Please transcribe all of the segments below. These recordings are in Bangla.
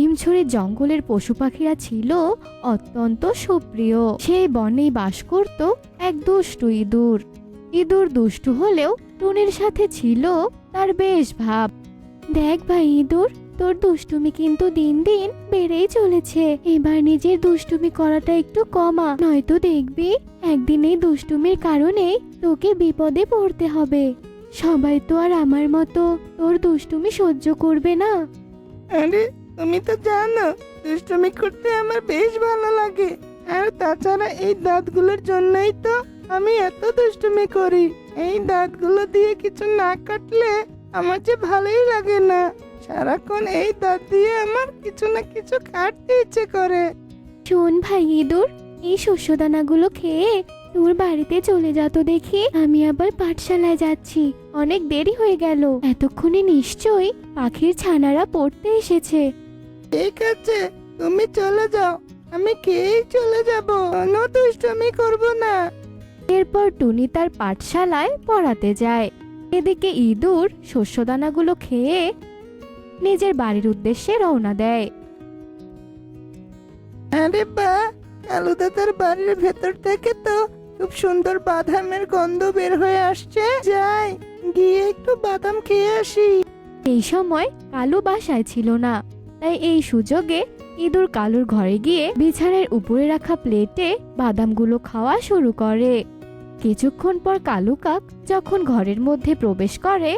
হিমছড়ির জঙ্গলের পশু পাখিরা ছিল অত্যন্ত সুপ্রিয়। সেই বনেই বাস করত এক দুষ্টু ইঁদুর। ইঁদুর দুষ্টু হলেও টুনির সাথে ছিল তার বেশ ভাব। দেখ ভাই ইঁদুর, তোর দুষ্টুমি কিন্তু দিন দিন বেড়েই চলেছে। এবার নিজের দুষ্টুমি করাটা একটু কমা, নয়তো দেখবি একদিন এই দুষ্টুমির কারণে তোকে বিপদে পড়তে হবে। সবাই তো আর আমার মতো তোর দুষ্টুমি সহ্য করবে না। আরে তুমি তো জানো দুষ্টুমি করতে আমার বেশ ভালো লাগে। আর তাছাড়া এই দাঁতগুলোর জন্যই তো আমি এত দুষ্টুমি করি। এই দাঁতগুলো দিয়ে কিছু না কাটলে আমার যে ভালোই লাগে না। সারাক্ষণ এই দাঁত দিয়ে আমার কিছু না কিছু কাটতে ইচ্ছে করে। শোন ভাই ইঁদুর, এই শস্যদানাগুলো খেয়ে তোর বাড়িতে চলে যা তো দেখি। আমি আবার পাঠশালায় যাচ্ছি, অনেক দেরি হয়ে গেল। এতক্ষণে নিশ্চয়ই পাখির ছানারা পড়তে এসেছে। ঠিক আছে, তুমি চলে যাও, আমি খেয়েই চলে যাব, কোনো দুষ্টুমি করব না। এরপর টুনি তার পাঠশালায় পড়াতে যায়। এদিকে ইঁদুর শস্যদানাগুলো খেয়ে নিজের বাড়ির উদ্দেশ্যে রওনা দেয়। আরে বাহ, কালু দাদার বাড়ির ভেতর থেকে তো খুব সুন্দর বাদামের গন্ধ বের হয়ে আসছে। যাই গিয়ে একটু বাদাম খেয়ে আসি। এই সময় কালু বাসায় ছিল না, তাই এই সুযোগে ইঁদুর কালুর ঘরে গিয়ে বিছানার উপরে রাখা প্লেটে বাদামগুলো খাওয়া শুরু করে। কিছুক্ষণ পর কালু কাক যখন ঘরের মধ্যে প্রবেশ করে,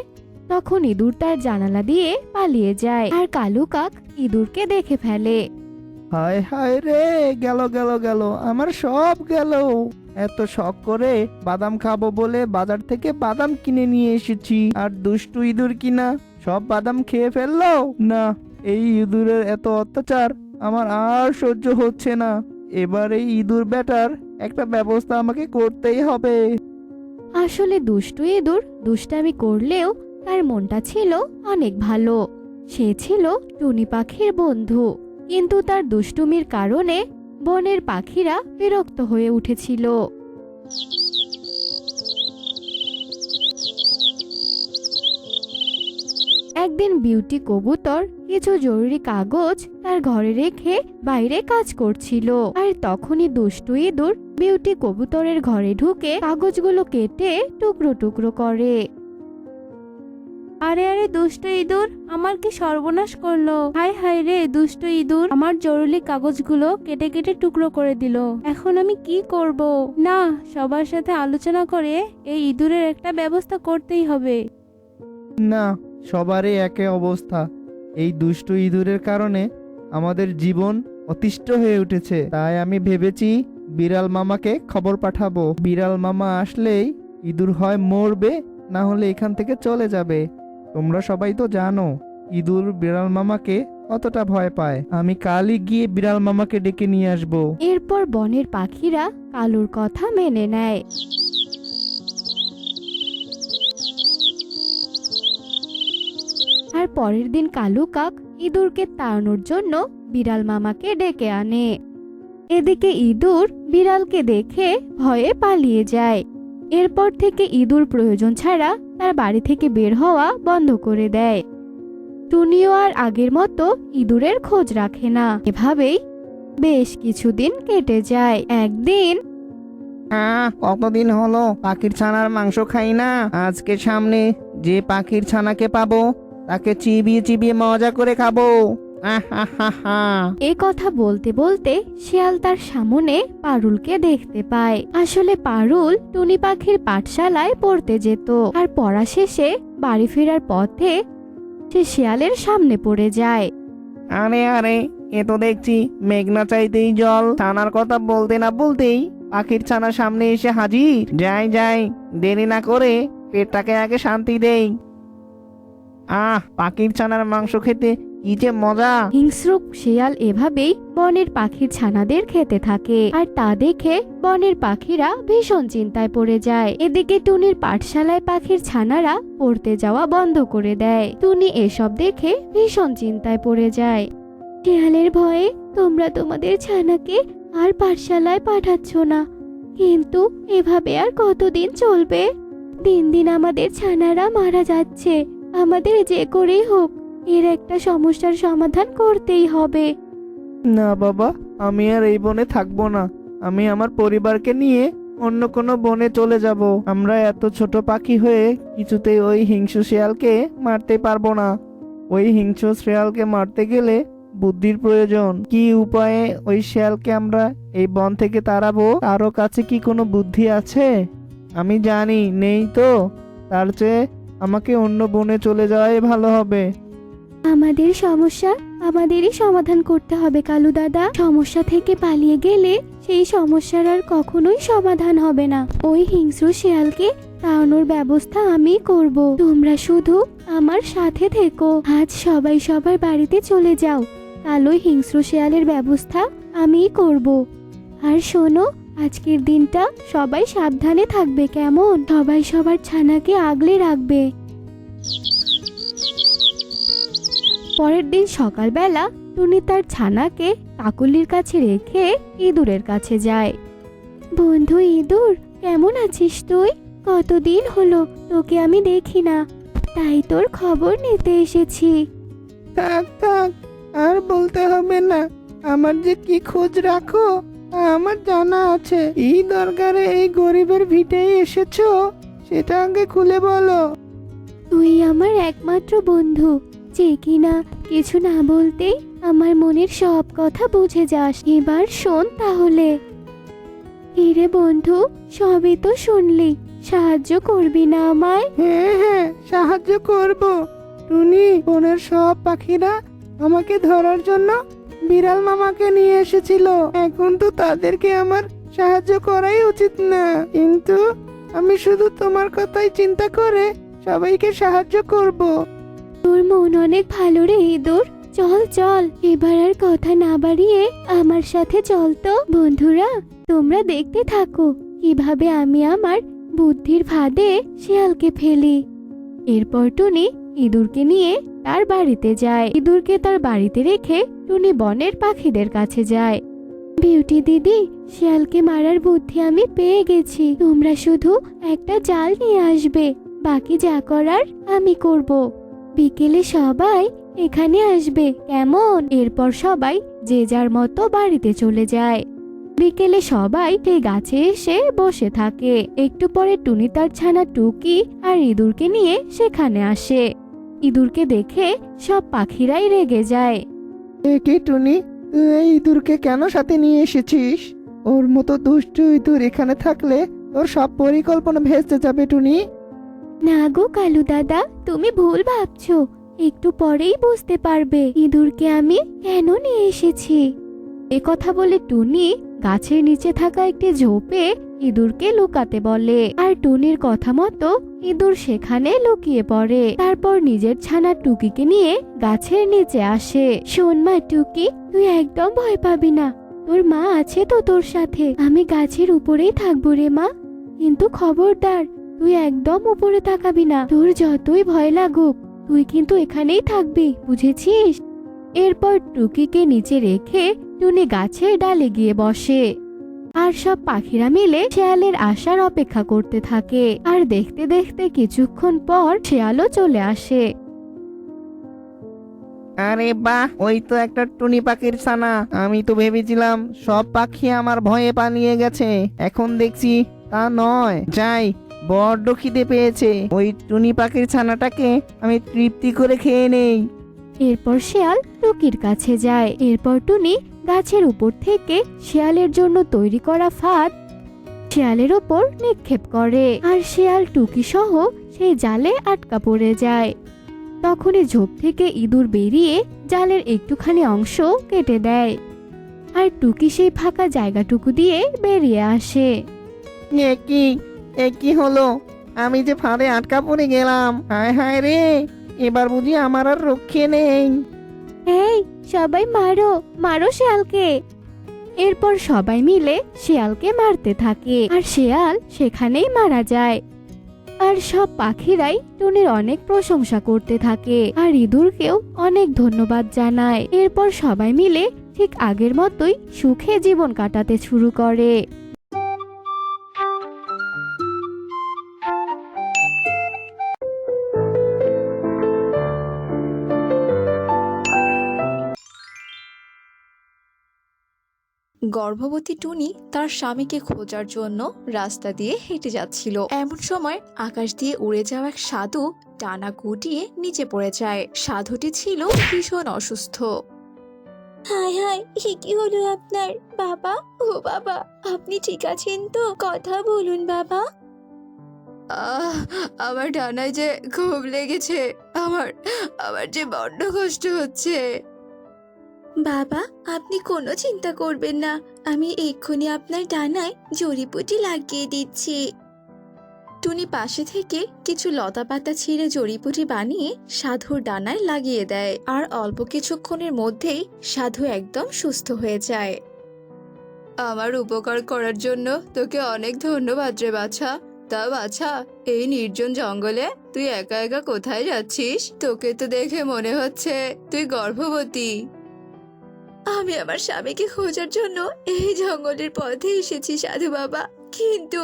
তখন ইঁদুর তার জানালা দিয়ে পালিয়ে যায় আর কালু কাক ইঁদুরকে দেখে ফেলে। হায় হায় রে, গেল গেল গেল, আমার সব গেল। এত শখ করে বাদাম খাবো বলে বাজার থেকে বাদাম কিনে নিয়ে এসেছি, আর দুষ্টু ইঁদুর কিনা সব বাদাম খেয়ে ফেললো। না, এই ইঁদুরের এত অত্যাচার আমার আর সহ্য হচ্ছে না। এবার এই ইঁদুর বেটার একটা ব্যবস্থা আমাকে করতেই হবে। আসলে দুষ্টু ইঁদুর দুষ্টামি করলেও তার মনটা ছিল অনেক ভালো। সে ছিল টুনি পাখির বন্ধু, কিন্তু তার দুষ্টুমির কারণে বনের পাখিরা বিরক্ত হয়ে উঠেছিল। একদিন বিউটি কবুতর কিছু জরুরি কাগজ তার ঘরে রেখে বাইরে কাজ করছিল, আর তখনই দুষ্টু ইঁদুর বিউটি কবুতরের ঘরে ঢুকে কাগজগুলো কেটে টুকরো টুকরো করে। আরে আরে দুষ্ট ইঁদুর, আমার কি সর্বনাশ করলো! হায় হায় রে, দুষ্ট ইঁদুর আমার জরুরি কাগজগুলো কেটে কেটে টুকরো করে দিল। এখন আমি কি করব? না, সবার সাথে আলোচনা করে এই ইঁদুরের একটা ব্যবস্থা করতেই হবে। না, সবারই একই অবস্থা। এই দুষ্টু ইঁদুরের কারণে আমাদের জীবন অতিষ্ঠ হয়ে উঠেছে। তাই আমি ভেবেছি বিড়াল মামাকে খবর পাঠাবো। বিড়াল মামা আসলেই ইঁদুর হয় মরবে, না হলে এখান থেকে চলে যাবে। তোমরা সবাই তো জানো ইঁদুর বিড়াল মামাকে কতটা ভয় পায়। আমি কালই গিয়ে বিড়াল মামাকে ডেকে নিয়ে আসবো। এরপর বনের পাখিরা কালুর কথা মেনে নেয়। আর পরের দিন কালু কাক ইঁদুরকে তাড়ানোর জন্য বিড়াল মামাকে ডেকে আনে। এদিকে ইঁদুর বিড়ালকে দেখে ভয়ে পালিয়ে যায়। এরপর থেকে ইঁদুর প্রয়োজন ছাড়া তার বাড়ি থেকে বের হওয়া বন্ধ করে দেয়। টুনিও আর আগের মতো ইঁদুরের খোঁজ রাখে না। এভাবেই বেশ কিছুদিন কেটে যায়। একদিন কতদিন হলো পাখির ছানার মাংস খাই না। আজকে সামনে যে পাখির ছানাকে পাবো তাকে চিবিয়ে চিবিয়ে মজা করে খাবো। এ কথা বলতে বলতে শিয়াল তার সামনে পারুলকে দেখতে পায়। আসলে পারুল টুনি পাখির পাঠশালায় পড়তে যেত, আর পড়া শেষে বাড়ি ফেরার পথে সে শিয়ালের সামনে পড়ে যায়। আরে আরে, এ তো দেখছি মেঘনা চাইতেই জল। ছানার কথা বলতে না বলতেই পাখির ছানা সামনে এসে হাজির। যাই যাই, দেরি না করে পেটটাকে আগে শান্তি দেই। পাখির ছানার মাংস খেতে কি যে মজা। হিংস্র শিয়াল এভাবেই বনের পাখির ছানাদের খেতে থাকে, আর তা দেখে বনের পাখিরা ভীষণ চিন্তায় পড়ে যায়। এদিকে টুনির পাঠশালায় পাখির ছানারা পড়তে যাওয়া বন্ধ করে দেয়। টুনি এসব দেখে ভীষণ চিন্তায় পড়ে যায়। শিয়ালের ভয়ে তোমরা তোমাদের ছানাকে আর পাঠশালায় পাঠাচ্ছ না, কিন্তু এভাবে আর কতদিন চলবে? দিন দিন আমাদের ছানারা মারা যাচ্ছে। আমাদের যে করেই হোক এর একটা সমস্যার সমাধান করতেই হবে। না বাবা, আমি আর এই বনে থাকবো না। আমি আমার পরিবারকে নিয়ে অন্য কোনো বনে চলে যাব। আমরা এত ছোট পাখি হয়ে কিছুতেই ওই হিংস্র শিয়ালকে মারতে পারবো না। ওই হিংস্র শিয়ালকে মারতে গেলে বুদ্ধির প্রয়োজন। কি উপায়ে ওই শিয়ালকে আমরা এই বন থেকে তাড়াবো? কারো কাছে কি কোনো বুদ্ধি আছে? আমি জানি নেই তো। তার চেয়ে আমাকে অন্য বনে চলে যাওয়াই ভালো হবে। আমাদের সমস্যা আমাদেরই সমাধান করতে হবে কালু দাদা। সমস্যা থেকে পালিয়ে গেলে সেই সমস্যার আর কখনোই সমাধান হবে না। ওই হিংস্র শিয়ালকে তাড়ানোর ব্যবস্থা আমি করব। তোমরা শুধু আমার সাথে থেকো। আজ সবাই সবার বাড়িতে চলে যাও। কাল ওই হিংস্র শিয়ালের ব্যবস্থা আমিই করব। আর শোনো, আজকের দিনটা সবাই সাবধানে থাকবে, কেমন? সবাই সবার ছানাকে আগলে রাখবে। পরের দিন সকালবেলা টুনি তার ছানাকে কাকলির কাছে রেখে ইঁদুরের কাছে যায়। বন্ধু ইঁদুর, কেমন আছিস তুই? কতদিন হলো তোকে আমি দেখি না, তাই তোর খবর নিতে এসেছি। থাক থাক, আর বলতে হবে না। আমার যে কি খোঁজ রাখো তা আমার জানা আছে। এই দরকারে এই গরিবের ভিটেই এসেছো, সেটা আগে খুলে বলো। তুই আমার একমাত্র বন্ধু, যে কিনা কিছু না বলতেই আমার মনের সব কথা বুঝে যাস। এবার শোন তাহলে। এরে বন্ধু, সবই তো শুনলি, সাহায্য করবি না আমায়? হ্যাঁ হ্যাঁ, সাহায্য করব। টুনি, বনের সব পাখিরা আমাকে ধরার জন্য বিড়াল মামাকে নিয়ে এসেছিল। এখন তো তাদেরকে আমার সাহায্য করাই উচিত না, কিন্তু আমি শুধু তোমার কথাই চিন্তা করে সবাইকে সাহায্য করব। তোর মন অনেক ভালো রে ইঁদুর। চল চল, এবার আর কথা না বাড়িয়ে আমার সাথে চল তো। বন্ধুরা, তোমরা দেখতে থাকো কিভাবে আমি আমার বুদ্ধির ফাঁদে শিয়ালকে ফেলি। এরপর টুনি ইঁদুরকে নিয়ে তার বাড়িতে যায়। ইঁদুরকে তার বাড়িতে রেখে টুনি বনের পাখিদের কাছে যায়। বিউটি দিদি, শিয়ালকে মারার বুদ্ধি আমি পেয়ে গেছি। তোমরা শুধু একটা জাল নিয়ে আসবে, বাকি যা করার আমি করব। বিকেলে সবাই এখানে আসবে, কেমন? এরপর সবাই যে যার মতো বাড়িতে চলে যায়। বিকেলে সবাই সেই গাছে এসে বসে থাকে। একটু পরে টুনি তার ছানা টুকি আর ইঁদুরকে নিয়ে সেখানে আসে। ইঁদুরকে দেখে সব পাখিরাই রেগে যায়। কি টুনি, তুই এই ইঁদুরকে কেন সাথে নিয়ে এসেছিস? ওর মতো দুষ্টু ইঁদুর এখানে থাকলে তোর সব পরিকল্পনা ভেস্তে যাবে টুনি। না গো কালু দাদা, তুমি ভুল ভাবছো। একটু পরেই বুঝতে পারবে ইঁদুরকে আমি কেন নিয়ে এসেছি। এ কথা বলে টুনি গাছের নিচে থাকা একটি ঝোপে ইঁদুরকে লুকাতে বলে। আর টুনির কথা মতো ইঁদুর সেখানে লুকিয়ে পড়ে। তারপর নিজের ছানা টুকিকে নিয়ে গাছের নিচে আসে। শোন মা টুকি, তুই একদম ভয় পাবি না। তোর মা আছে তো তোর সাথে। আমি গাছের উপরেই থাকবো রে মা, কিন্তু খবরদার তুই একদম উপরে তাকাবি না। তোর যতই ভয় লাগুক, তুই কিন্তু এখানেই থাকবি, বুঝেছিস? এরপর টুকিকে নিচে রেখে টুনি গাছের ডালে গিয়ে বসে। আর সব পাখিরা মিলে শেয়ালের আসার অপেক্ষা করতে থাকে। আর দেখতে দেখতে কিছুক্ষণ পর শেয়ালও চলে আসে। আরে বাহ, ওই তো একটা টুনি পাখির ছানা। আমি তো ভেবেছিলাম সব পাখি আমার ভয়ে পালিয়ে গেছে, এখন দেখছি তা নয়। যাই, বড্ড খিদে পেয়েছে। ওই টুনি পাখির ছানাটাকে আমি তৃপ্তি করে খেয়ে নেই। এরপর শেয়াল টুকির কাছে যায়। এরপর টুনি গাছের উপর থেকে শেয়ালের জন্য তৈরি করা ফাঁদ শেয়ালের ওপর নিক্ষেপ করে। আর শেয়াল টুকি সহ সেই জালে আটকা পড়ে যায়। তখনই ঝোপ থেকে ইঁদুর বেরিয়ে জালের একটুখানি অংশ কেটে দেয়। আর টুকি সেই ফাঁকা জায়গাটুকু দিয়ে বেরিয়ে আসে। এ কি হলো? আমি যে ফাঁদে আটকা পড়ে গেলাম। হায় হায় রে, এবার বুঝি আমার আর রক্ষে নেই। এই সবাই মারো মারো শিয়ালকে। এরপর সবাই মিলে শিয়ালকে মারতে থাকে। আর শিয়াল সেখানেই মারা যায়। আর সব পাখিরাই টুনির অনেক প্রশংসা করতে থাকে আর ইঁদুরকেও অনেক ধন্যবাদ জানায়। এরপর সবাই মিলে ঠিক আগের মতোই সুখে জীবন কাটাতে শুরু করে। গর্ভবতী টুনি তার স্বামীকে খোঁজার জন্য রাস্তা দিয়ে হেঁটে যাচ্ছিল। এমন সময় আকাশ দিয়ে উড়ে যাওয়া এক সাধু ডানা গুটিয়ে নিচে পড়ে যায়। সাধুটি ছিল ভীষণ অসুস্থ। হায় হায়, কি হলো আপনার? বাবা, ও বাবা, আপনি ঠিক আছেন তো? কথা বলুন বাবা। আমার ডানায় যে খুব লেগেছে, আমার আমার যে বড্ড কষ্ট হচ্ছে। বাবা, আপনি কোনো চিন্তা করবেন না, আমি এক্ষুনি আপনার ডানায় জড়িবুটি লাগিয়ে দিচ্ছি। টুনি পাশে থেকে কিছু লতা পাতা ছিঁড়ে জড়িবুটি বানিয়ে সাধুর ডানায় লাগিয়ে দেয়, আর অল্প কিছুক্ষণের মধ্যেই সাধু একদম সুস্থ হয়ে যায়। আমার উপকার করার জন্য তোকে অনেক ধন্যবাদ রে বাছা। তা বাছা, এই নির্জন জঙ্গলে তুই একা একা কোথায় যাচ্ছিস? তোকে তো দেখে মনে হচ্ছে তুই গর্ভবতী। আমি আমার স্বামীকে খোঁজার জন্য এই জঙ্গলের পথে এসেছি সাধু বাবা, কিন্তু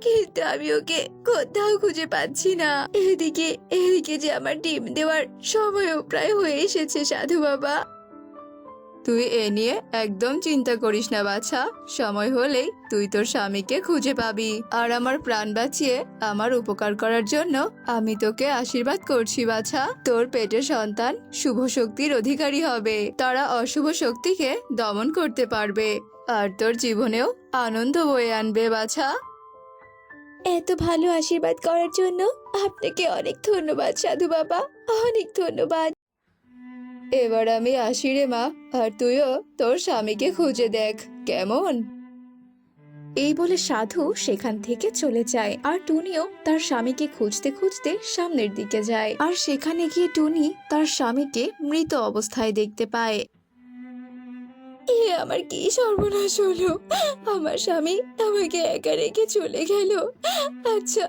কিন্তু আমি ওকে কোথাও খুঁজে পাচ্ছি না। এদিকে এদিকে যে আমার ডিম দেওয়ার সময়ও প্রায় হয়ে এসেছে সাধু বাবা। তুই এ নিয়ে একদম চিন্তা করিস না বাছা, সময় হলেই তুই তোর স্বামীকে খুঁজে পাবি। আর আমার প্রাণ বাঁচিয়ে আমার উপকার করার জন্য আমি তোকে আশীর্বাদ করছি বাছা। তোর পেটের সন্তান শুভ শক্তির অধিকারী হবে, তারা অশুভ শক্তিকে দমন করতে পারবে, আর তোর জীবনেও আনন্দ বয়ে আনবে বাছা। এত ভালো আশীর্বাদ করার জন্য আপনাকে অনেক ধন্যবাদ সাধু বাবা, অনেক ধন্যবাদ। এবার আমি আসি রে মা, আর তুইও তোর স্বামীকে খুঁজে দেখ, কেমন? এই বলে সাধু সেখান থেকে চলে যায়, আর টুনিও তার স্বামীকে খুঁজতে খুঁজতে সামনের দিকে যায়। আর সেখানে গিয়ে টুনি তার স্বামীকে মৃত অবস্থায় দেখতে পায়। এ আমার কি সর্বনাশ হলো! আমার স্বামী আমাকে একা রেখে চলে গেল। আচ্ছা,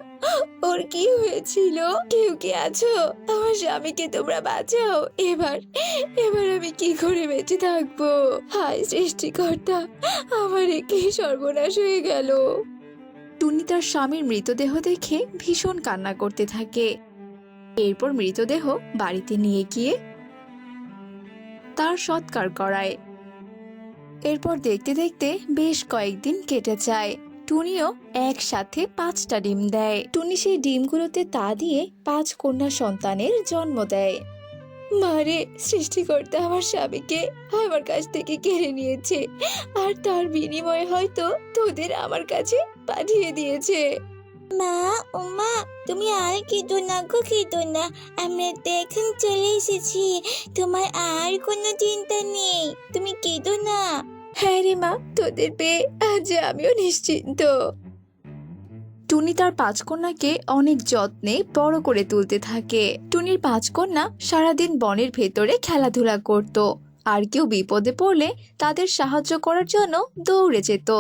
ওর কি হয়েছিল? কেউ কি আছো? আমার স্বামীকে তোমরা বাঁচাও। এবার এবার আমি কি করে বেঁচে থাকবো? হায় সৃষ্টিকর্তা, আমার কি সর্বনাশ হয়ে গেল! টুনি তার স্বামীর মৃতদেহ দেখে ভীষণ কান্না করতে থাকে। এরপর মৃতদেহ বাড়িতে নিয়ে গিয়ে তার সৎকার করায়। এরপর দেখতে দেখতে বেশ কয়েকদিন কেটে যায়। টুনিও একসাথে 5টা ডিম দেয়। টুনি সেই ডিমগুলোতে তা দিয়ে 5 কন্যা সন্তানের জন্ম দেয়। মারে, সৃষ্টিকর্তা আমার স্বামীকে আমার কাছ থেকে কেড়ে নিয়েছে, আর তার বিনিময়ে হয়তো তোদের আমার কাছে পাঠিয়ে দিয়েছে। মা, ও মা, তুমি আর কেঁদো না গো, কেঁদো না, আমরা তো এখন চলে এসেছি, তোমার আর কোনো চিন্তা নেই, তুমি কেঁদো না। হ্যাঁ রে মা, তোদের পেয়ে আজ আমিও নিশ্চিন্ত। টুনি তার 5 কন্যাকে অনেক যত্নে বড় করে তুলতে থাকে। টুনির 5 কন্যা সারাদিন বনের ভেতরে খেলাধুলা করত, আর কেউ বিপদে পড়লে তাদের সাহায্য করার জন্য দৌড়ে যেত।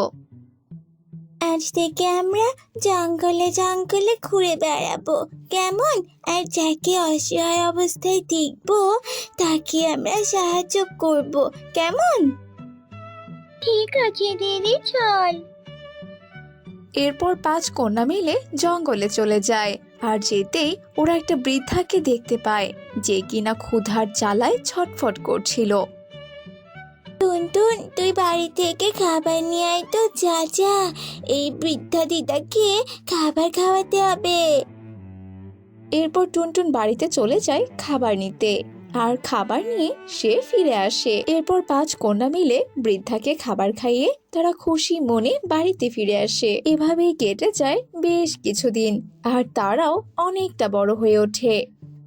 আজ থেকে আমরা জঙ্গলে জঙ্গলে ঘুরে বেড়াবো, কেমন? আর যাকে অসহায় অবস্থায় দেখবো তাকে আমরা সাহায্য করব, কেমন? ঠিক আছে দিদি, চল। এরপর 5 কন্যা মিলে জঙ্গলে চলে যায়, আর যেতেই ওরা একটা বৃদ্ধাকে দেখতে পায়, যে কিনা ক্ষুধার জ্বালায় ছটফট করছিল। টুনটুন, তুই বাড়ি থেকে খাবার নিয়ে আয় তো, যা যা, এই বৃদ্ধা দিদাকে খাবার খাওয়াতে হবে। এরপর টুনটুন বাড়িতে চলে যায় খাবার নিতে, আর খাবার নিয়ে সে ফিরে আসে। এরপর 5 কন্যা মিলে বৃদ্ধাকে খাবার খাইয়ে তারা খুশি মনে বাড়িতে ফিরে আসে। এভাবেই কেটে যায় বেশ কিছুদিন, আর তারাও অনেকটা বড় হয়ে ওঠে।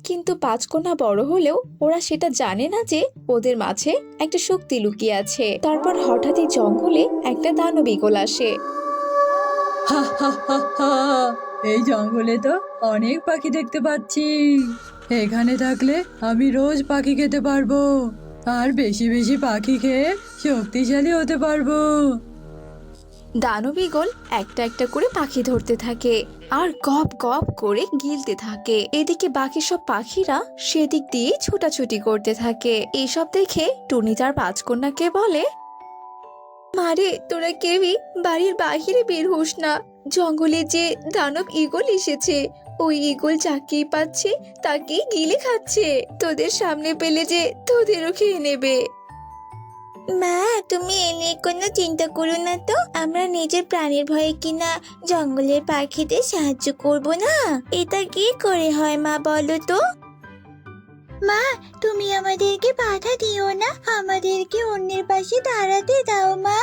কিন্তু 5 কন্যা বড় হলেও ওরা সেটা জানে না যে ওদের মাঝে একটা শক্তি লুকিয়ে আছে। তারপর হঠাৎই জঙ্গলে একটা দানব ঈগল আসে। হা হা হা হা, এই জঙ্গলে তো অনেক পাখি দেখতে পাচ্ছি। এখানে থাকলে আমি রোজ পাখি খেতে পারবো, আর বেশি বেশি পাখি খেয়ে শক্তিশালী হতে পারবো। দানব ঈগল একটা একটা করে পাখি ধরতে থাকে, আর গপ গপ করে গিলতে থাকে। এদিকে বাকি সব পাখিরা সেদিক দিয়ে ছুটাছুটি করতে থাকে। এসব দেখে টুনি তার 5 কন্যাকে বলে, মারে, তোরা কেউই বাড়ির বাহিরে বের হোস না, জঙ্গলে যে দানব ঈগল এসেছে, ওই ঈগল যাকেই পাচ্ছে তাকেই গিলে খাচ্ছে, তোদের সামনে পেলে যে তোদেরও খেয়ে নেবে। মা, তুমি এ নিয়ে কোনো চিন্তা করো না তো। আমরা নিজের প্রাণের ভয়ে কিনা জঙ্গলের পাখিদের সাহায্য করব না? এটা কি করে হয় মা, বলো তো? মা, তুমি আমাদেরকে বাধা দিও না, আমাদেরকে অন্যের পাশে দাঁড়াতে দাও মা।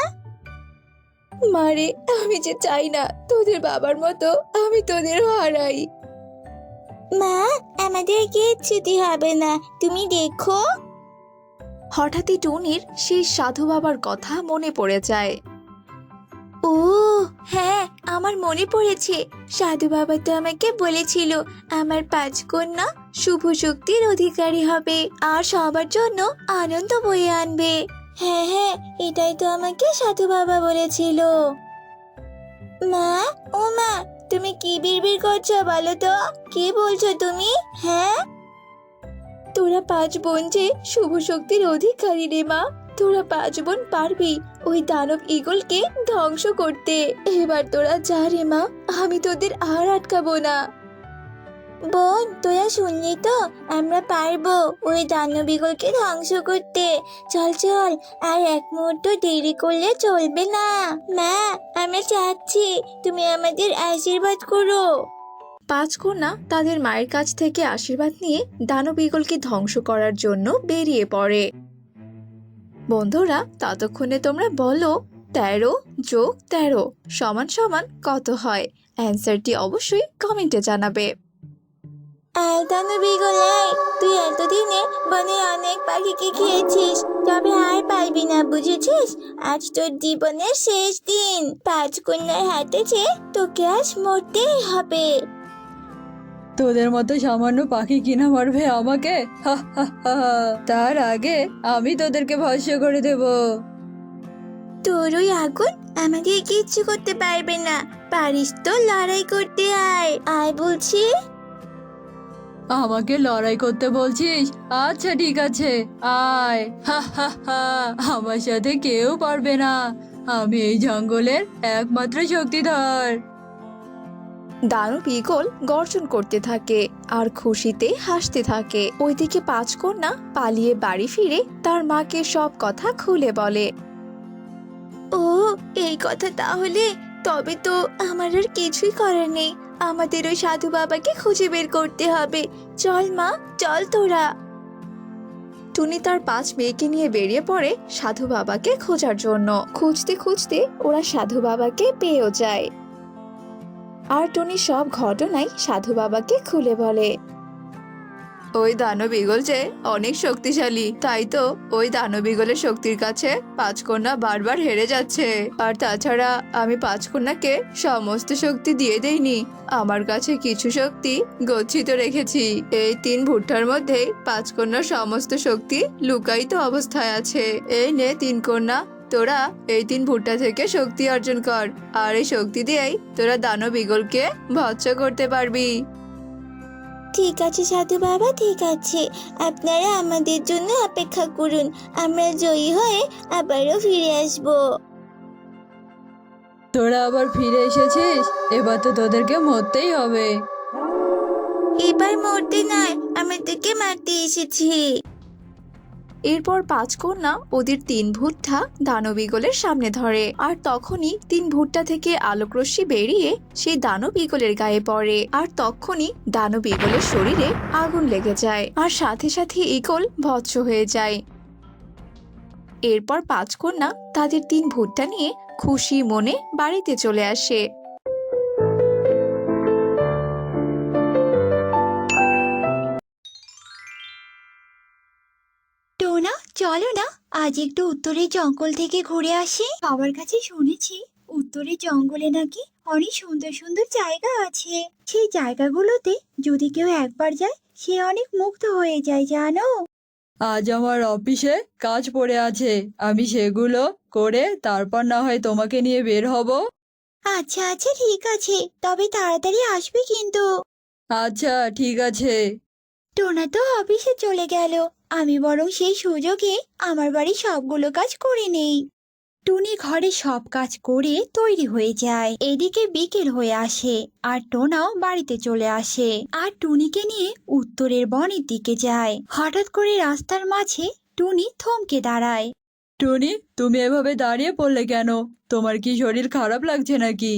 মারে, আমি যে চাই না তোদের বাবার মতো আমি তোদের হারাই। মা, আমাদের কিচ্ছুটি হবে না, তুমি দেখো। হঠাৎই টুনির সেই সাধু বাবার কথা মনে পড়ে যায়। ও হ্যাঁ, আমার মনে পড়েছে। সাধু বাবা তো আমাকে বলেছিল আমার 5 কন্যা শুভ শক্তির অধিকারী হবে আর সবার জন্য আনন্দ বয়ে আনবে। হ্যাঁ হ্যাঁ, এটাই তো আমাকে সাধু বাবা বলেছিল। মা, ও মা, তুমি কি বিড়বিড় করছো বলো তো? কি বলছো তুমি? হ্যাঁ, তোরা 5 বোন যে শুভ শক্তির অধিকারী রে মা। তোরা 5 বোন পারবি ওই দানব ঈগলকে ধ্বংস করতে। এবার তোরা যা রে মা, আমি তোদের আর আটকাবো না। বোন, তোরা শুনলি তো, আমরা পারবো ওই দানব ঈগলকে ধ্বংস করতে। চল চল, আর এক মুহূর্ত দেরি করলে চলবে না। মা, আমরা চাচ্ছি, তুমি আমাদের আশীর্বাদ করো। 5 কন্যা তাদের মায়ের কাছ থেকে আশীর্বাদ নিয়ে দানব ঈগলকে ধ্বংস করার জন্য বেরিয়ে পড়ে। বন্ধুরা, ততক্ষণে তোমরা বলো 13 যোগ 13 সমান সমান কত হয়? অ্যান্সারটি অবশ্যই কমেন্টে জানাবে। এই দানব ঈগল, তুই এতদিনে বনে অনেক পাখিকে খেয়েছিস, তবে আর পারবি না, বুঝেছিস? আজ তোর জীবনের শেষ দিন। 5 কন্যার হাতে যে তোকে আজ মরতেই হবে। তোদের মতো সামান্য পাখি কিনা মারবে আমাকে? হা হা হা। তার আগে আমি তোদেরকে ভস্ম করে দেব। তোর ওই আগুন আমাদের কিচ্ছু করতে পারবে না। পারিস তো লড়াই করতে, আয় আয় বলছি। আমাকে লড়াই করতে বলছিস? আচ্ছা ঠিক আছে, আয়। হা হা হা। আমার সাথে কেউ পারবে না, আমি এই জঙ্গলের একমাত্র শক্তিধর। দানব ঈগল গর্জন করতে থাকে আর খুশিতে হাসতে থাকে। ওইদিকে 5 কন্যা পালিয়ে বাড়ি ফিরে তার মাকে সব কথা খুলে বলে। ও, এই কথা তাহলে? তবে তো আমার আর কিছুই করার নেই, আমাদের ওই সাধু বাবাকে খুঁজে বের করতে হবে। চল মা, চল তোরা। টুনি তার 5 মেয়েকে নিয়ে বেরিয়ে পড়ে সাধু বাবাকে খোঁজার জন্য। খুঁজতে খুঁজতে ওরা সাধু বাবাকে পেয়েও যায় আর টুনি সব ঘটনাই সাধু বাবাকে খুলে বলে। ওই দানব ঈগল যে অনেক শক্তিশালী, তাই তো ওই দানব ঈগলের শক্তির কাছে 5 কন্যা বারবার হেরে যাচ্ছে। আর তাছাড়া আমি 5 কন্যাকে সমস্ত শক্তি দিয়ে দেইনি, আমার কাছে কিছু শক্তি গচ্ছিত রেখেছি। এই 3 ভুট্টার মধ্যে 5 কন্যার সমস্ত শক্তি লুকায়িত অবস্থায় আছে। এই নে 3 কন্যা, তোরা এই 3 ভুট্টা থেকে শক্তি অর্জন কর, আর এই শক্তি দিয়েই তোরা দানব ঈগলকে ভৎস করতে পারবি। ঠিক আছে সাধু বাবা, ঠিক আছে, আপনারা আমাদের জন্য অপেক্ষা করুন, আমরা জয়ী হয়ে আবারও ফিরে আসব। তোরা আবার ফিরে এসেছিস, এবার তো তোদেরকে মরতেই হবে। এবার মরতে নয়, আমাদেরকে মারতে এসেছি। এরপর 5 কন্যা ওদের 3 ভুট্টা দানব ঈগলের সামনে ধরে আর তখনই 3 ভুট্টা থেকে আলোকরশ্মি বেরিয়ে সেই দানব ঈগলের গায়ে পড়ে আর তখনই দানব ঈগলের শরীরে আগুন লেগে যায় আর সাথে সাথে ঈগল ভৎস হয়ে যায়। এরপর 5 কন্যা তাদের 3 ভুট্টা নিয়ে খুশি মনে বাড়িতে চলে আসে। টোনা, চলো না আজ একটু উত্তরের জঙ্গল থেকে ঘুরে আসি। সবার কাছে শুনেছি উত্তরের জঙ্গলে নাকি অনেক সুন্দর সুন্দর জায়গা আছে। সেই জায়গাগুলোতে যদি কেউ একবার যায় সে অনেক মুগ্ধ হয়ে যায়, জানো? আজ আমার অফিসে কাজ পড়ে আছে, আমি সেগুলো করে তারপর না হয় তোমাকে নিয়ে বের হব। আচ্ছা আচ্ছা, ঠিক আছে, তবে তাড়াতাড়ি আসবে কিন্তু। আচ্ছা ঠিক আছে। টোনা তো অফিসে চলে গেল, আমি বরং সেই সুযোগে আমার বাড়ির সবগুলো কাজ করে নেই। টুনি ঘরে সব কাজ করে তৈরি হয়ে যায়। এদিকে বিকেল হয়ে আসে আর টোনাও বাড়িতে চলে আসে আর টুনিকে নিয়ে উত্তরের বনের দিকে যায়। হঠাৎ করে রাস্তার মাঝে টুনি থমকে দাঁড়ায়। টুনি, তুমি এভাবে দাঁড়িয়ে পড়লে কেন? তোমার কি শরীর খারাপ লাগছে নাকি?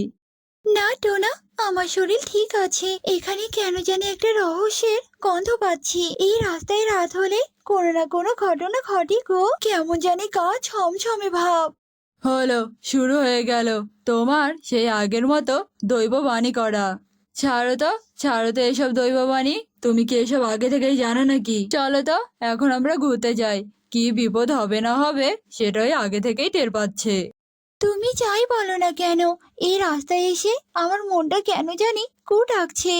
না টোনা, আমার শরীর ঠিক আছে। এখানে কেন জানি একটা রহস্যের গন্ধ পাচ্ছি। এই রাস্তায় রাত হলে কোনো না কোনো ঘটনা ঘটে গো। কেমন জানি গা ছমছমে ভাব। হলো, শুরু হয়ে গেল তোমার সেই আগের মতো দৈববাণী করা। ছাড়ো তো, ছাড়ো তো এসব দৈববাণী। তুমি কি এসব আগে থেকেই জানো নাকি? চলো তো, এখন আমরা ঘুরতে যাই। কি বিপদ হবে না হবে সেটাই আগে থেকেই টের পাচ্ছে। তুমি যাই বলো না কেন, এই রাস্তায় এসে আমার মনটা কেন জানি কু ডাকছে।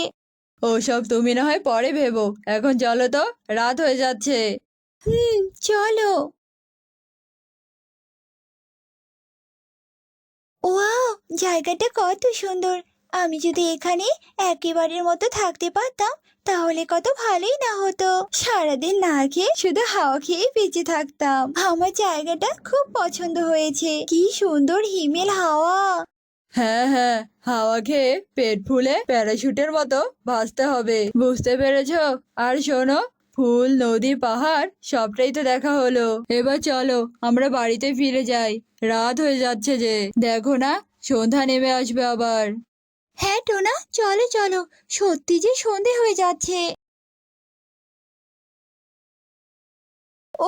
ওসব তুমি না হয় পরে ভেবো, এখন চলো তো, রাত হয়ে যাচ্ছে। চলো। ওয়াও, জায়গাটা কত সুন্দর। আমি যদি এখানে একেবারের মতো থাকতে পারতাম তাহলে কত ভালোই না হতো। সারাদিন না খেয়ে শুধু হাওয়া খেয়ে বেঁচে থাকতাম। আমার জায়গাটা খুব পছন্দ হয়েছে। কি সুন্দর হিমেল হাওয়া। হ্যাঁ হ্যাঁ, হাওয়া খেয়ে পেট ফুলে প্যারাশুটের মতো ভাসতে হবে, বুঝতে পেরেছো? আর শোনো, ফুল, নদী, পাহাড় সবটাই তো দেখা হলো। এবার চলো আমরা বাড়িতে ফিরে যাই, রাত হয়ে যাচ্ছে যে। দেখো না, সন্ধ্যা নেমে আসবে আবার। হ্যাঁ টোনা, চলো চলো, সত্যি যে সন্ধে হয়ে যাচ্ছে।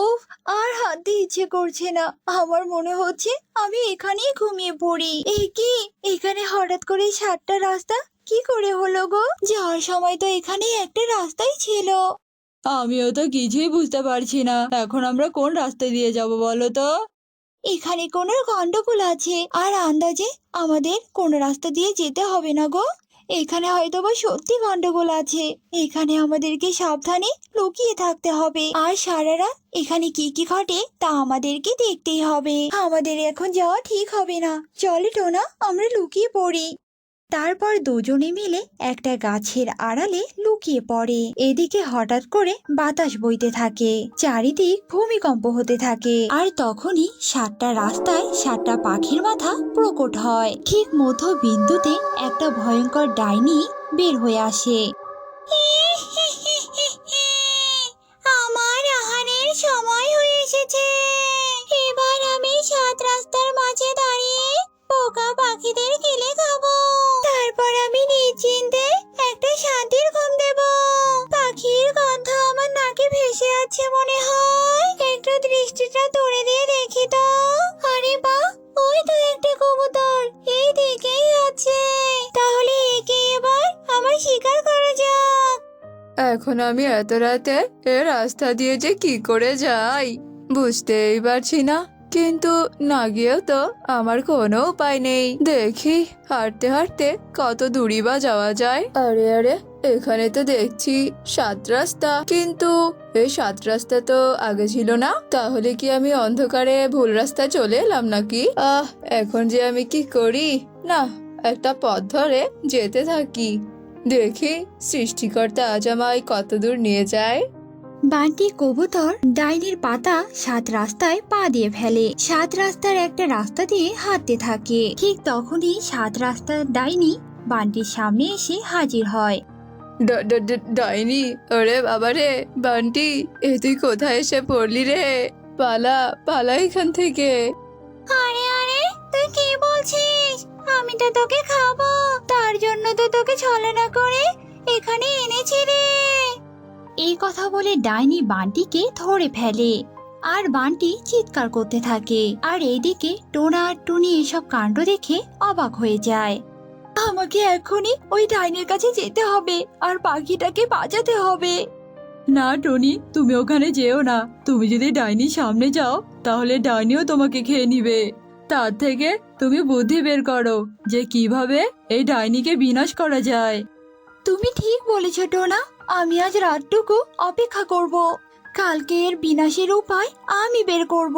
ওফ, আর হাঁটতে ইচ্ছে করছে না। আমার মনে হচ্ছে আমি এখানেই ঘুমিয়ে পড়ি। কি, এখানে হঠাৎ করে 7টা রাস্তা কি করে হলো গো? যাওয়ার সময় তো এখানে একটা রাস্তাই ছিল। আমিও তো কিছুই বুঝতে পারছি না, এখন আমরা কোন রাস্তা দিয়ে যাব বলো তো? এখানে কোনো গন্ডগোল আছে, আর আন্দাজে আমাদের কোন রাস্তা দিয়ে যেতে হবে না গো। এখানে হয়তো বা সত্যি গন্ডগোল আছে। এখানে আমাদেরকে সাবধানে লুকিয়ে থাকতে হবে। আর সারা রাত এখানে কি কি ঘটে তা আমাদেরকে দেখতেই হবে। আমাদের এখন যাওয়া ঠিক হবে না। চলো টোনা, আমরা লুকিয়ে পড়ি। তারপর দুজনে মিলে একটা গাছের আড়ালে লুকিয়ে পড়ে। এদিকে হঠাৎ করে বাতাস বইতে থাকে, চারিদিক ভূমিকম্প হতে থাকে। আর তখনই 7টা রাস্তায় 7টা পাখির মাথা প্রকট হয়। ঠিক মধ্য বিন্দুতে একটা ভয়ঙ্কর ডাইনি বের হয়ে আসে। আমার আহারের সময় হয়ে এসেছে। এবার আমি 7 রাস্তার মাঝে দাঁড়িয়ে পোকা পাখিদের গিলে খাবো। তারপর আমি নিশ্চিন্তে একটা শান্তির ঘুম দেব। পাখির গন্ধ আমার নাকে ভেসে আছে মনে হয়। একটু দৃষ্টিটা তুলে দিয়ে দেখি তো। আরে বাহ, ওই তো একটা কবুতর এই দিকেই আছে। তাহলে একে এবার আমার শিকার করা যাক। এখন আমি এত রাতে এ রাস্তা দিয়ে যে কি করে যাই বুঝতেই পারছি না, কিন্তু না গিয়েও তো আমার কোনো উপায় নেই। দেখি হাঁটতে হাঁটতে কত দূরই বা যাওয়া যায়। আরে আরে, এখানে তো দেখছি 7 রাস্তা, কিন্তু এই 7 রাস্তা তো আগে ছিল না। তাহলে কি আমি অন্ধকারে ভুল রাস্তা চলে এলাম নাকি? এখন যে আমি কি করি? না, একটা পথ ধরে যেতে থাকি, দেখি সৃষ্টিকর্তা আজ আমায় কত দূর নিয়ে যায়। বান্টি কবুতর ডাইনির পাতা 7 রাস্তায় পা দিয়ে ফেলে। 7 রাস্তার একটা রাস্তা দিয়ে হাঁটতে থাকে। ঠিক তখনই 7 রাস্তার ডাইনি বান্টির সামনে এসে হাজির হয়। ডাইনি, ওরে বাবা রে, বান্টি, এ তুই কোথায় এসে পড়লি রে? পালা পালা এখান থেকে। আরে আরে, তুই কি বলছিস? আমি তো তোকে খাবো, তার জন্য তো তোকে ছলনা করে এখানে এনেছি রে। এই কথা বলে ডাইনি বান্টিকে ধরে ফেলে, আর বান্টি চিৎকার করতে থাকে। আর এইদিকে টোনা আর টুনি এসব কাণ্ড দেখে অবাক হয়ে যায়। আমাকে এখনই ওই ডাইনির কাছে যেতে হবে আর পাখিটাকে বাঁচাতে হবে। না টনি, তুমি ওখানে যেও না। তুমি যদি ডাইনির সামনে যাও তাহলে ডাইনিও তোমাকে খেয়ে নিবে। তার থেকে তুমি বুদ্ধি বের করো যে কিভাবে এই ডাইনিকে বিনাশ করা যায়। তুমি ঠিক বলেছ টোনা, আমি আজ রাতটুকু অপেক্ষা করব। কালকে এর বিনাশের উপায় আমি বের করব।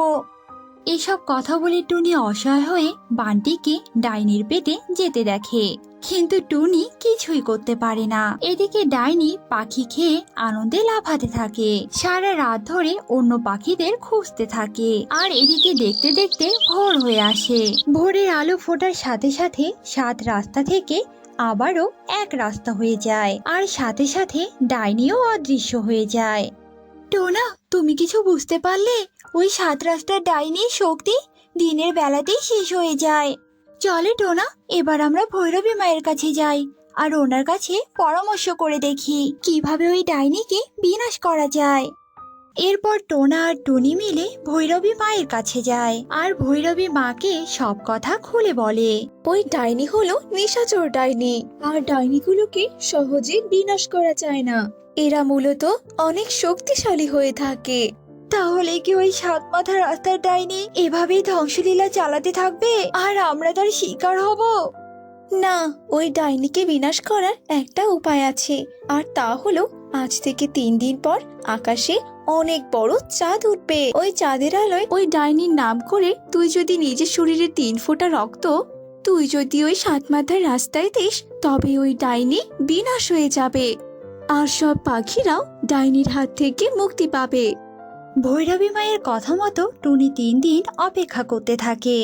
এসব কথা বলে টুনি অসহায় হয়ে বান্টিকে ডাইনির পেটে যেতে দেখে, কিন্তু টুনি কিছুই করতে পারে না। এদিকে ডাইনি পাখি খেয়ে আনন্দে লাফাতে থাকে, সারা রাত ধরে অন্য পাখিদের খুঁজতে থাকে। আর এদিকে দেখতে দেখতে ভোর হয়ে আসে। ভোরের আলো ফোটার সাথে সাথে 7 রাস্তা থেকে আবারও এক রাস্তা হয়ে যায়, আর সাথে সাথে ডাইনিও অদৃশ্য হয়ে যায়। টোনা, তুমি কিছু বুঝতে পারলে? ওই 7 রাস্তার ডাইনির শক্তি দিনের বেলাতেই শেষ হয়ে যায়। চলে টোনা, এবার আমরা ভৈরবী মায়ের কাছে যাই আর ওনার কাছে পরামর্শ করে দেখি কিভাবে ওই ডাইনিকে বিনাশ করা যায়। এরপর টোনা আর টুনি মিলে ভৈরবী মায়ের কাছে যায় আর ভৈরবী মাকে সব কথা খুলে বলে। ওই ডাইনি হলো নিশাচর ডাইনি, আর ডাইনিগুলোকে সহজে বিনাশ করা যায় না। এরা মূলত অনেক শক্তিশালী হয়ে থাকে। তাহলে কি ওই 7 মাথা রাস্তার ডাইনি এভাবেই ধ্বংসলীলা চালাতে থাকবে আর আমরা তার শিকার হব? না, ওই ডাইনিকে বিনাশ করার একটা উপায় আছে, আর তা হলো আজ থেকে 3 দিন পর আকাশে অনেক বড় চাঁদ উঠবে। ওই চাঁদের আলোয় ওই ডাইনির নাম করে তুই যদি নিজের শরীরে 3 ফোঁটা রক্ত তুই যদি ওই 7 মাথার রাস্তায় দিস, তবে ওই ডাইনি বিনাশ হয়ে যাবে আর সব পাখিরাও ডাইনির হাত থেকে মুক্তি পাবে। ভৈরবী মায়ের কথা মতো টুনি 3 দিন অপেক্ষা করতে থাকে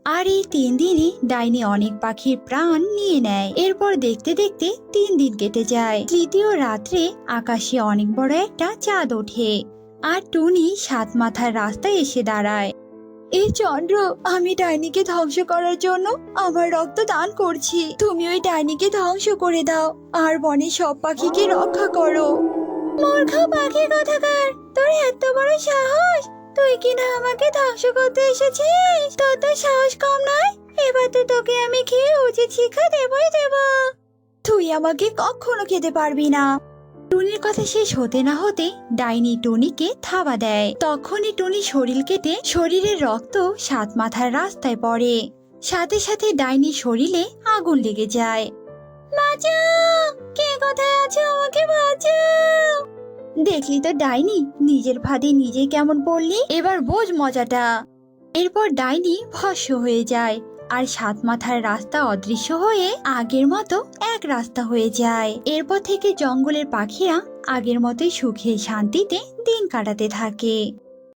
আর এই 3 দিনই ডাইনি অনেক পাখির প্রাণ নিয়ে নেয়। এরপর দেখতে দেখতে 3 দিন কেটে যায়। তৃতীয় রাত্রে আকাশে অনেক বড় একটা চাঁদ ওঠে আর টুনি 7 মাথার রাস্তায় এসে দাঁড়ায়। এই চন্দ্র, আমি ডাইনিকে ধ্বংস করার জন্য আমার রক্ত দান করছি। তুমি ওই ডাইনিকে ধ্বংস করে দাও আর বনে সব পাখিকে রক্ষা করো। মূর্খ পাখি কোথাকার, তোর এত বড় সাহস! তুই কিনা আমাকে ধ্বংস করতে এসেছিস? তোর তো সাহস কম নয়। এবার তো তোকে আমি খেয়ে উচিত শিক্ষা দেবই দেব। তুই আমাকে কখনো খেতে পারবি না। টুনির কথা শেষ হতে না হতে ডাইনি টুনিকে থাবা দেয়। তখনই টুনি শরীর কেটে শরীরের রক্ত 7 মাথার রাস্তায় পড়ে। সাথে সাথে ডাইনির শরীরে আগুন লেগে যায়। বাঁচাও! কে কোথায় আছো? আমাকে বাঁচাও! দেখলি তো ডাইনি, নিজের ফাঁদে নিজে কেমন পড়লি। এবার বোঝ মজাটা। এরপর ডাইনি ভস্ম হয়ে যায় আর 7 মাথার রাস্তা অদৃশ্য হয়ে আগের মতো এক রাস্তা হয়ে যায়। এরপর থেকে জঙ্গলের পাখিরা আগের মতোই সুখে শান্তিতে দিন কাটাতে থাকে।